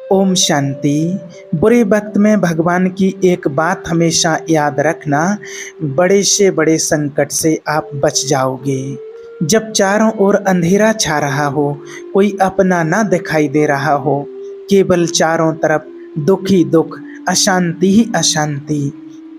ओम शांति। बुरे वक्त में भगवान की एक बात हमेशा याद रखना, बड़े से बड़े संकट से आप बच जाओगे। जब चारों ओर अंधेरा छा रहा हो, कोई अपना ना दिखाई दे रहा हो, केवल चारों तरफ दुख ही दुख, अशांति ही अशांति,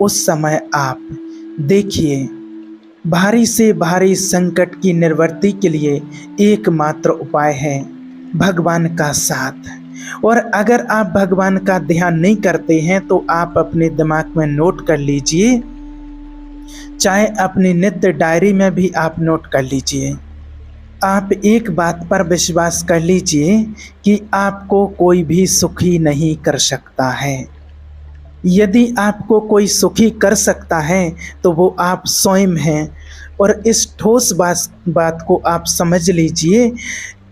उस समय आप देखिए, भारी से भारी संकट की निवृत्ति के लिए एकमात्र उपाय है भगवान का साथ। और अगर आप भगवान का ध्यान नहीं करते हैं तो आप अपने दिमाग में नोट कर लीजिए, चाहे अपनी नित्य डायरी में भी आप नोट कर लीजिए। आप एक बात पर विश्वास कर लीजिए कि आपको कोई भी सुखी नहीं कर सकता है। यदि आपको कोई सुखी कर सकता है तो वो आप स्वयं हैं। और इस ठोस बात को आप समझ लीजिए।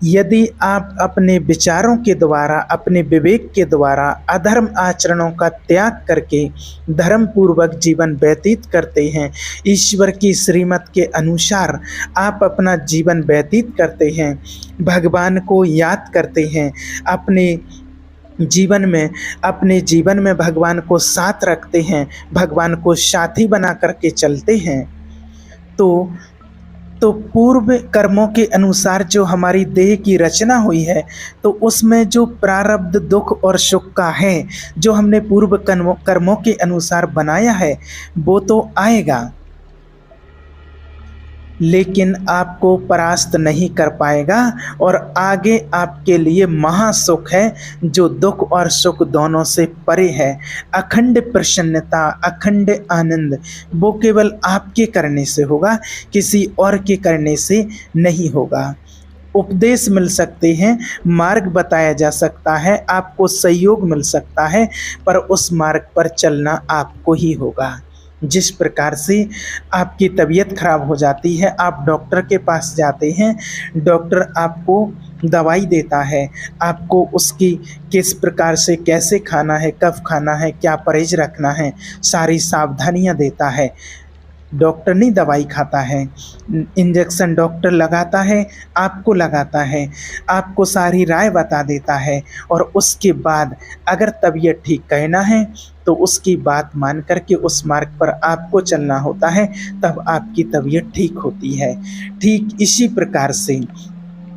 यदि आप अपने विचारों के द्वारा, अपने विवेक के द्वारा अधर्म आचरणों का त्याग करके धर्म पूर्वक जीवन व्यतीत करते हैं, ईश्वर की श्रीमत के अनुसार आप अपना जीवन व्यतीत करते हैं, भगवान को याद करते हैं, अपने जीवन में भगवान को साथ रखते हैं, भगवान को साथी बना करके चलते हैं, तो पूर्व कर्मों के अनुसार जो हमारी देह की रचना हुई है, तो उसमें जो प्रारब्ध दुख और सुख का है, जो हमने पूर्व कर्मों के अनुसार बनाया है, वो तो आएगा, लेकिन आपको परास्त नहीं कर पाएगा। और आगे आपके लिए महासुख है, जो दुख और सुख दोनों से परे है। अखंड प्रसन्नता, अखंड आनंद, वो केवल आपके करने से होगा, किसी और के करने से नहीं होगा। उपदेश मिल सकते हैं, मार्ग बताया जा सकता है, आपको सहयोग मिल सकता है, पर उस मार्ग पर चलना आपको ही होगा। जिस प्रकार से आपकी तबीयत खराब हो जाती है, आप डॉक्टर के पास जाते हैं, डॉक्टर आपको दवाई देता है, आपको उसकी किस प्रकार से कैसे खाना है, कब खाना है, क्या परहेज रखना है, सारी सावधानियां देता है। डॉक्टर नहीं दवाई खाता है, इंजेक्शन डॉक्टर लगाता है, आपको लगाता है, आपको सारी राय बता देता है। और उसके बाद अगर तबीयत ठीक कहना है तो उसकी बात मान करके उस मार्ग पर आपको चलना होता है, तब आपकी तबीयत ठीक होती है। ठीक इसी प्रकार से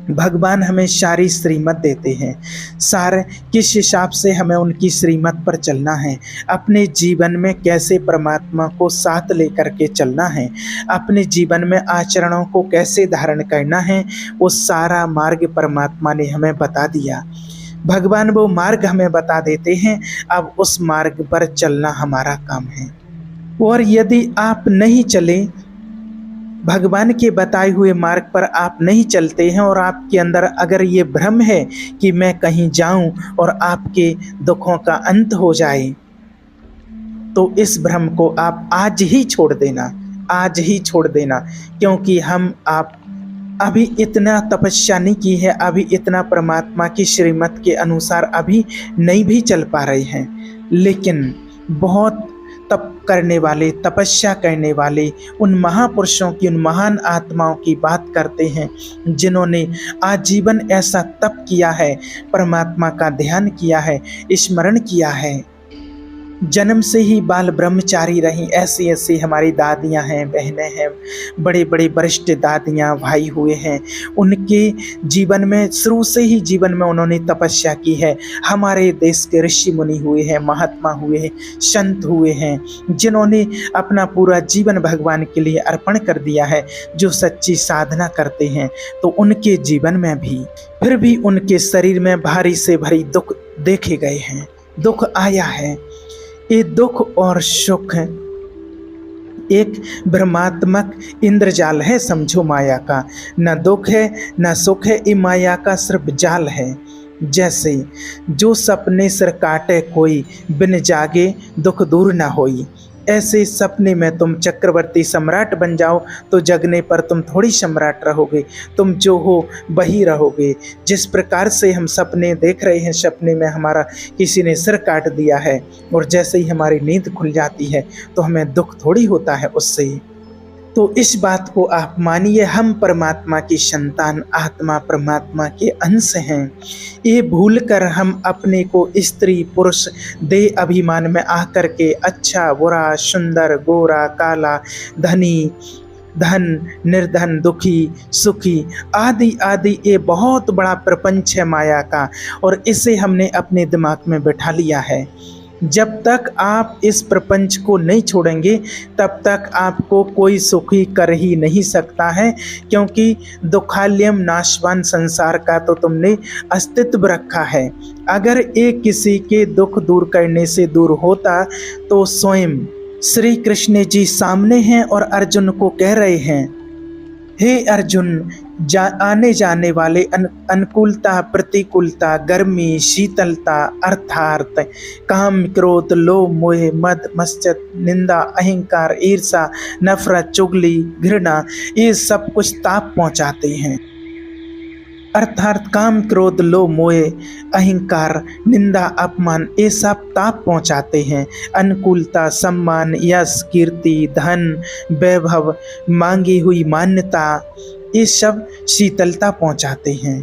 भगवान हमें सारी श्रीमत देते हैं, सारे किस हिसाब से हमें उनकी श्रीमत पर चलना है, अपने जीवन में कैसे परमात्मा को साथ लेकर के चलना है, अपने जीवन में आचरणों को कैसे धारण करना है, वो सारा मार्ग परमात्मा ने हमें बता दिया। भगवान वो मार्ग हमें बता देते हैं, अब उस मार्ग पर चलना हमारा काम है। और यदि आप नहीं चले, भगवान के बताए हुए मार्ग पर आप नहीं चलते हैं, और आपके अंदर अगर ये भ्रम है कि मैं कहीं जाऊं और आपके दुखों का अंत हो जाए, तो इस भ्रम को आप आज ही छोड़ देना, आज ही छोड़ देना। क्योंकि आप अभी इतना तपस्या नहीं की है, अभी इतना परमात्मा की श्रीमत के अनुसार अभी नहीं भी चल पा रहे हैं, लेकिन बहुत तप करने वाले, तपस्या करने वाले उन महापुरुषों की, उन महान आत्माओं की बात करते हैं, जिन्होंने आजीवन ऐसा तप किया है, परमात्मा का ध्यान किया है, स्मरण किया है, जन्म से ही बाल ब्रह्मचारी रहीं। ऐसी ऐसी हमारी दादियां हैं, बहनें हैं, बड़े बड़े वरिष्ठ दादियां, भाई हुए हैं, उनके जीवन में शुरू से ही जीवन में उन्होंने तपस्या की है। हमारे देश के ऋषि मुनि हुए हैं, महात्मा हुए हैं, संत हुए हैं, जिन्होंने अपना पूरा जीवन भगवान के लिए अर्पण कर दिया है, जो सच्ची साधना करते हैं। तो उनके जीवन में भी फिर भी उनके शरीर में भारी से भारी दुख देखे गए हैं, दुख आया है। ये दुख और सुख एक भ्रमात्मक इंद्रजाल है, समझो माया का। न दुख है न सुख है, ये माया का सिर्फ जाल है। जैसे जो सपने सिर काटे कोई, बिन जागे दुख दूर न होई। ऐसे सपने में तुम चक्रवर्ती सम्राट बन जाओ तो जगने पर तुम थोड़ी सम्राट रहोगे, तुम जो हो वही रहोगे। जिस प्रकार से हम सपने देख रहे हैं, सपने में हमारा किसी ने सिर काट दिया है, और जैसे ही हमारी नींद खुल जाती है तो हमें दुख थोड़ी होता है उससे। तो इस बात को आप मानिए, हम परमात्मा की संतान, आत्मा परमात्मा के अंश हैं। ये भूलकर हम अपने को स्त्री पुरुष देह अभिमान में आकर के अच्छा बुरा, सुंदर गोरा काला, धनी धन निर्धन, दुखी सुखी आदि आदि, ये बहुत बड़ा प्रपंच है माया का, और इसे हमने अपने दिमाग में बैठा लिया है। जब तक आप इस प्रपंच को नहीं छोड़ेंगे तब तक आपको कोई सुखी कर ही नहीं सकता है, क्योंकि दुखालयम नाशवान संसार का तो तुमने अस्तित्व रखा है। अगर एक किसी के दुख दूर करने से दूर होता तो स्वयं श्री कृष्ण जी सामने हैं और अर्जुन को कह रहे हैं, हे अर्जुन, आने जाने वाले अनुकूलता प्रतिकूलता, गर्मी शीतलता, अर्थार्थ काम क्रोध लोभ मोह मद मत्सर निंदा अहंकार ईर्षा नफरत चुगली घृणा, ये सब कुछ ताप पहुंचाते हैं। अर्थात काम क्रोध लोभ मोह अहंकार निंदा अपमान, ये सब ताप पहुंचाते हैं। अनुकूलता सम्मान यश कीर्ति धन वैभव मांगी हुई मान्यता, ये सब शीतलता पहुंचाते हैं।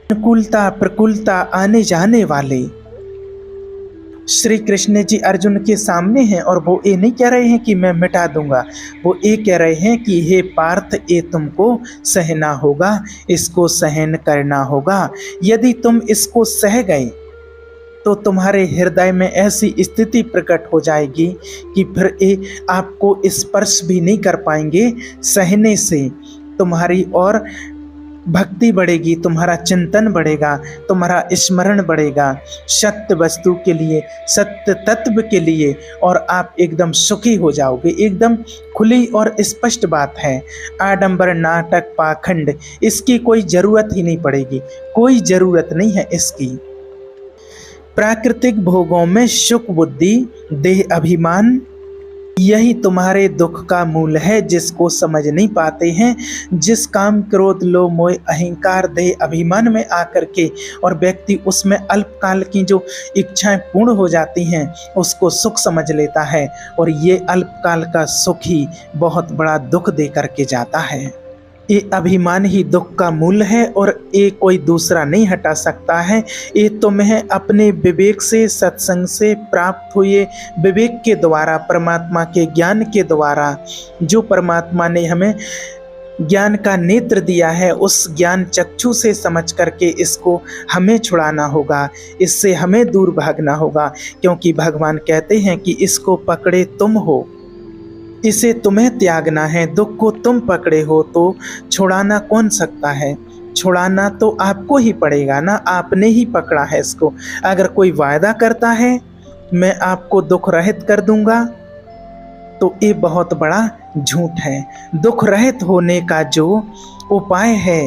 अनुकूलता प्रतिकूलता आने जाने वाले श्री कृष्ण जी अर्जुन के सामने हैं, और वो ये नहीं कह रहे हैं कि मैं मिटा दूंगा, वो ये कह रहे हैं कि हे पार्थ, ये तुमको सहना होगा, इसको सहन करना होगा। यदि तुम इसको सह गए तो तुम्हारे हृदय में ऐसी स्थिति प्रकट हो जाएगी कि फिर ये आपको स्पर्श भी नहीं कर पाएंगे। सहने से तुम्हारी और भक्ति बढ़ेगी, तुम्हारा चिंतन बढ़ेगा, तुम्हारा स्मरण बढ़ेगा सत्य वस्तु के लिए, सत्य तत्व के लिए, और आप एकदम सुखी हो जाओगे। एकदम खुली और स्पष्ट बात है। आडंबर नाटक पाखंड, इसकी कोई ज़रूरत ही नहीं पड़ेगी, कोई ज़रूरत नहीं है इसकी। प्राकृतिक भोगों में सुख बुद्धि देह अभिमान, यही तुम्हारे दुख का मूल है, जिसको समझ नहीं पाते हैं। जिस काम क्रोध लोभ मोह अहंकार देह अभिमान में आकर के और व्यक्ति उसमें अल्पकाल की जो इच्छाएं पूर्ण हो जाती हैं उसको सुख समझ लेता है, और ये अल्पकाल का सुख ही बहुत बड़ा दुख दे करके जाता है। ये अभिमान ही दुख का मूल है, और ये कोई दूसरा नहीं हटा सकता है। ये तुम्हें अपने विवेक से, सत्संग से प्राप्त हुए विवेक के द्वारा, परमात्मा के ज्ञान के द्वारा, जो परमात्मा ने हमें ज्ञान का नेत्र दिया है, उस ज्ञान चक्षु से समझ करके इसको हमें छुड़ाना होगा, इससे हमें दूर भागना होगा। क्योंकि भगवान कहते हैं कि इसको पकड़े तुम हो, इसे तुम्हें त्यागना है। दुख को तुम पकड़े हो तो छुड़ाना कौन सकता है? छुड़ाना तो आपको ही पड़ेगा ना, आपने ही पकड़ा है इसको। अगर कोई वायदा करता है मैं आपको दुख रहित कर दूंगा, तो ये बहुत बड़ा झूठ है। दुख रहित होने का जो उपाय है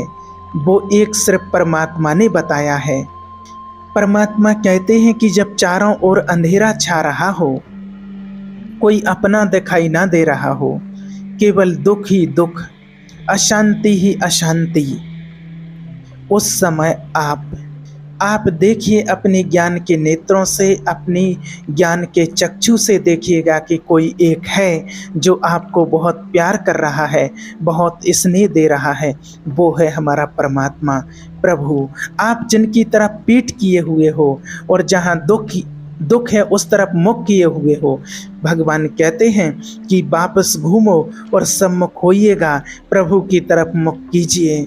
वो एक सिर्फ परमात्मा ने बताया है। परमात्मा कहते हैं कि जब चारों ओर अंधेरा छा रहा हो, कोई अपना दिखाई ना दे रहा हो, केवल दुख ही दुख, अशांति ही अशांति, उस समय आप देखिए अपने ज्ञान के नेत्रों से, अपनी ज्ञान के चक्षु से देखिएगा कि कोई एक है जो आपको बहुत प्यार कर रहा है, बहुत स्नेह दे रहा है। वो है हमारा परमात्मा प्रभु। आप जिनकी तरफ पीठ किए हुए हो और जहाँ दुख है उस तरफ मुख किए हुए हो, भगवान कहते हैं कि वापस घूमो और सम्मुख होइएगा, प्रभु की तरफ मुख कीजिए।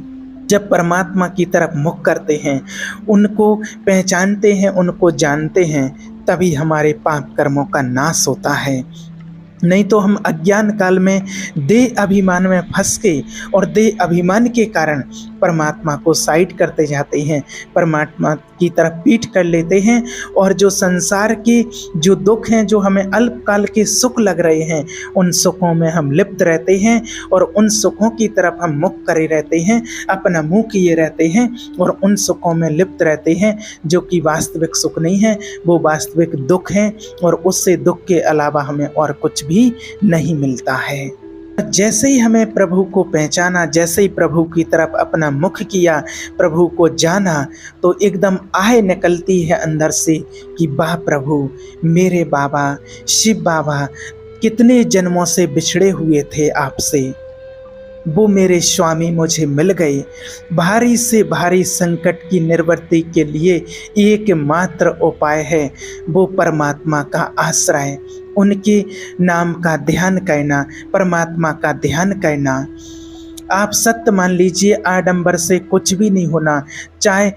जब परमात्मा की तरफ मुख करते हैं, उनको पहचानते हैं, उनको जानते हैं, तभी हमारे पाप कर्मों का नाश होता है। नहीं तो हम अज्ञान काल में देह अभिमान में फंस के और देह अभिमान के कारण परमात्मा को साइड करते जाते हैं, परमात्मा की तरफ पीठ कर लेते हैं, और जो संसार के जो दुख हैं, जो हमें अल्पकाल के सुख लग रहे हैं, उन सुखों में हम लिप्त रहते हैं और उन सुखों की तरफ हम मुख करे रहते हैं, अपना मुंह किए रहते हैं और उन सुखों में लिप्त रहते हैं जो कि वास्तविक सुख नहीं है, वो वास्तविक दुख है, और उससे दुख के अलावा हमें और कुछ भी नहीं मिलता है। जैसे ही हमें प्रभु को पहचाना, जैसे ही प्रभु की तरफ अपना मुख किया, प्रभु को जाना, तो एकदम आह निकलती है अंदर से कि वाह प्रभु, मेरे बाबा शिव बाबा, कितने जन्मों से बिछड़े हुए थे आपसे, वो मेरे स्वामी मुझे मिल गए। भारी से भारी संकट की निवृत्ति के लिए एकमात्र उपाय है वो परमात्मा का आश्रय, उनके नाम का ध्यान करना, परमात्मा का ध्यान करना। आप सत्य मान लीजिए, आडंबर से कुछ भी नहीं होना। चाहे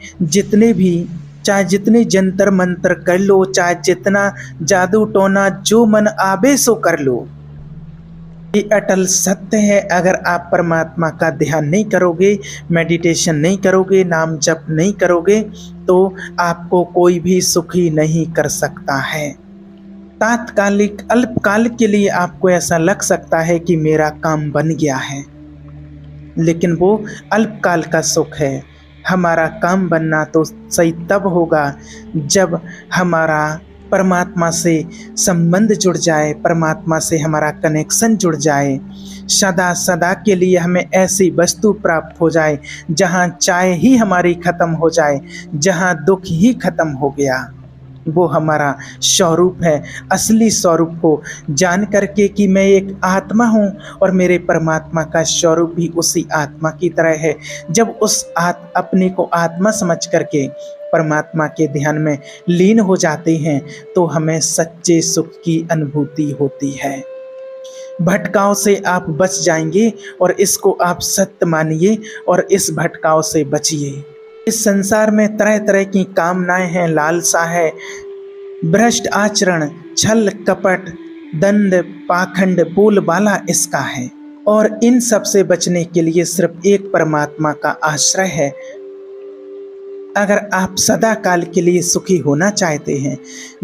जितने जंतर मंत्र कर लो, चाहे जितना जादू टोना जो मन आवे सो कर लो, ये अटल सत्य है। अगर आप परमात्मा का ध्यान नहीं करोगे, मेडिटेशन नहीं करोगे, नाम जप नहीं करोगे, तो आपको कोई भी सुखी नहीं कर सकता है। तात्कालिक अल्पकाल के लिए आपको ऐसा लग सकता है कि मेरा काम बन गया है, लेकिन वो अल्पकाल का सुख है। हमारा काम बनना तो सही तब होगा जब हमारा परमात्मा से संबंध जुड़ जाए, परमात्मा से हमारा कनेक्शन जुड़ जाए। सदा सदा के लिए हमें ऐसी वस्तु प्राप्त हो जाए जहाँ चाय ही हमारी खत्म हो जाए, जहाँ दुख ही खत्म हो गया। वो हमारा स्वरूप है। असली स्वरूप को जान करके कि मैं एक आत्मा हूँ और मेरे परमात्मा का स्वरूप भी उसी आत्मा की तरह है। जब उस अपने को आत्मा समझ करके परमात्मा के ध्यान में लीन हो जाते हैं तो हमें सच्चे सुख की अनुभूति होती है। भटकाव से आप बच जाएंगे और इसको आप सत्य मानिए और इस भटकाव से बचिए। इस संसार में तरह तरह की कामनाएं हैं, लालसा है, भ्रष्ट आचरण, छल कपट, दंड पाखंड बोलबाला इसका है। और इन सब से बचने के लिए सिर्फ एक परमात्मा का आश्रय है। अगर आप सदा काल के लिए सुखी होना चाहते हैं,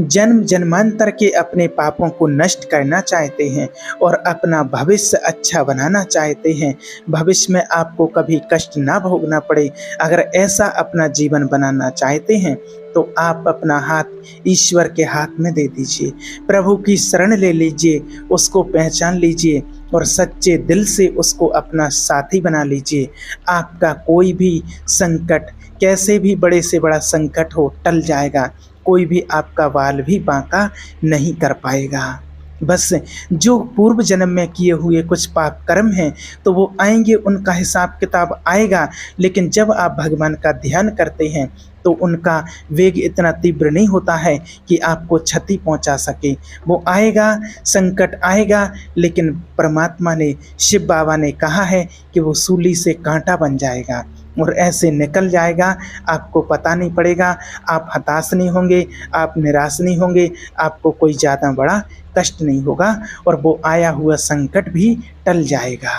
जन्म जन्मांतर के अपने पापों को नष्ट करना चाहते हैं और अपना भविष्य अच्छा बनाना चाहते हैं, भविष्य में आपको कभी कष्ट ना भोगना पड़े, अगर ऐसा अपना जीवन बनाना चाहते हैं तो आप अपना हाथ ईश्वर के हाथ में दे दीजिए, प्रभु की शरण ले लीजिए, उसको पहचान लीजिए और सच्चे दिल से उसको अपना साथी बना लीजिए। आपका कोई भी संकट, कैसे भी बड़े से बड़ा संकट हो, टल जाएगा। कोई भी आपका वाल भी बांका नहीं कर पाएगा। बस जो पूर्व जन्म में किए हुए कुछ पाप कर्म हैं तो वो आएंगे, उनका हिसाब किताब आएगा। लेकिन जब आप भगवान का ध्यान करते हैं तो उनका वेग इतना तीव्र नहीं होता है कि आपको क्षति पहुंचा सके। वो आएगा, संकट आएगा, लेकिन परमात्मा ने, शिव बाबा ने कहा है कि वो सूली से कांटा बन जाएगा और ऐसे निकल जाएगा, आपको पता नहीं पड़ेगा। आप हताश नहीं होंगे, आप निराश नहीं होंगे, आपको कोई ज़्यादा बड़ा कष्ट नहीं होगा और वो आया हुआ संकट भी टल जाएगा।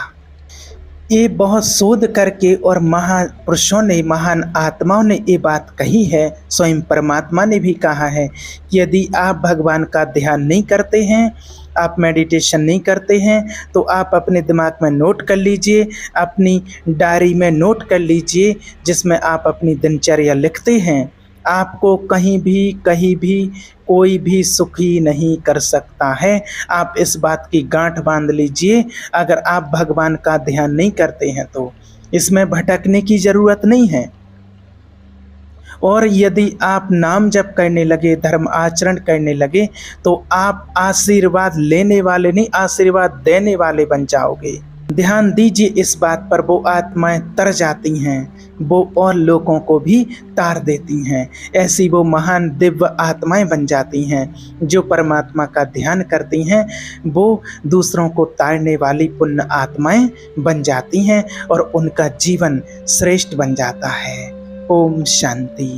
ये बहुत शोध करके और महापुरुषों ने, महान आत्माओं ने ये बात कही है। स्वयं परमात्मा ने भी कहा है कि यदि आप भगवान का ध्यान नहीं करते हैं, आप मेडिटेशन नहीं करते हैं, तो आप अपने दिमाग में नोट कर लीजिए, अपनी डायरी में नोट कर लीजिए, जिसमें आप अपनी दिनचर्या लिखते हैं। आपको कहीं भी कोई भी सुखी नहीं कर सकता है। आप इस बात की गांठ बांध लीजिए। अगर आप भगवान का ध्यान नहीं करते हैं तो इसमें भटकने की ज़रूरत नहीं है। और यदि आप नाम जप करने लगे, धर्म आचरण करने लगे, तो आप आशीर्वाद लेने वाले नहीं, आशीर्वाद देने वाले बन जाओगे। ध्यान दीजिए इस बात पर, वो आत्माएं तर जाती हैं, वो और लोगों को भी तार देती हैं। ऐसी वो महान दिव्य आत्माएं बन जाती हैं जो परमात्मा का ध्यान करती हैं। वो दूसरों को तारने वाली पुण्य आत्माएं बन जाती हैं और उनका जीवन श्रेष्ठ बन जाता है। ओम शांति।